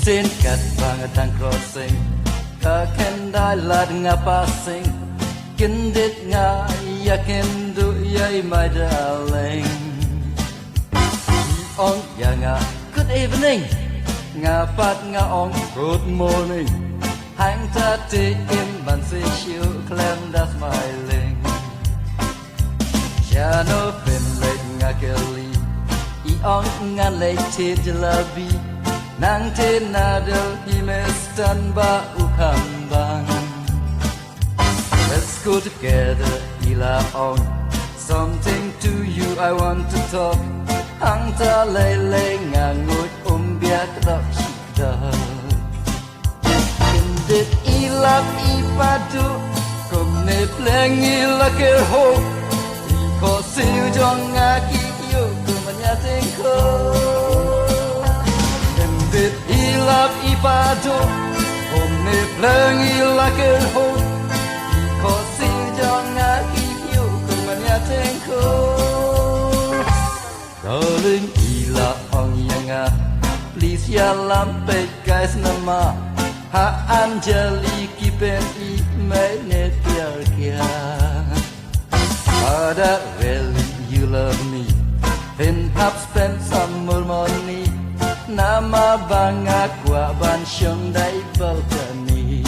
Tingkat banget dan crossing Kakendai lad ngapasing Kendit nga yakin du yay my darling Ong ya nga good evening Ngapat nga ong good morning Hang tati in man si siu klem da smiling Jano fin late nga keli I ong nga late jalabi Nang tinadal himestan ba ukambang Let's go together ila ong Something to you I want to talk Ang ta lele ngangut biak dak sida Kendit ilap ipadu Kumne plengi lakir ho Iko siu jong ngaki yu Kumanyating ko Kendit ilap ipadu Kumne plengi lakir ho Iko siu jong ngaki yu Kumanyating ko Darling ila ong yanga Please ya lampe guys nama Ha Anjali kipen I mainit pyar kya Ada really you love me Hin hap spend some more money Nama banga kwa ban syong dai balkani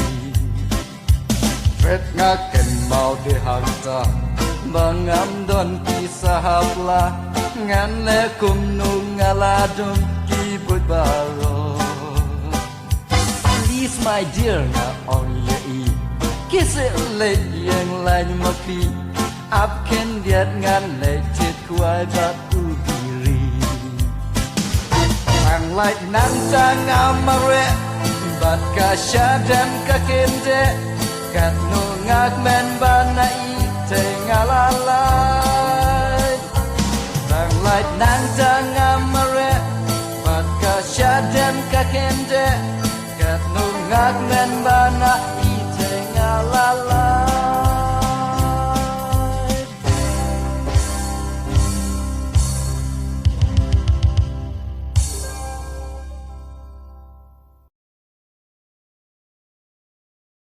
Fred ngaken mau dihangta Bangam don kisah hapla Ngan le kumnu ngaladum kibut baro Please my dear nga ong ye I Kiss it late yang lain maki Ap ken diat ngan le chit kuai bat ubiri Ang light nang tang amare Bat ka syadam ka kende Kat no ngak men bana I te ngalalai Ang light nang tang amare Bat ka syadam ka kende Kat no ngak men bana I te ngalalai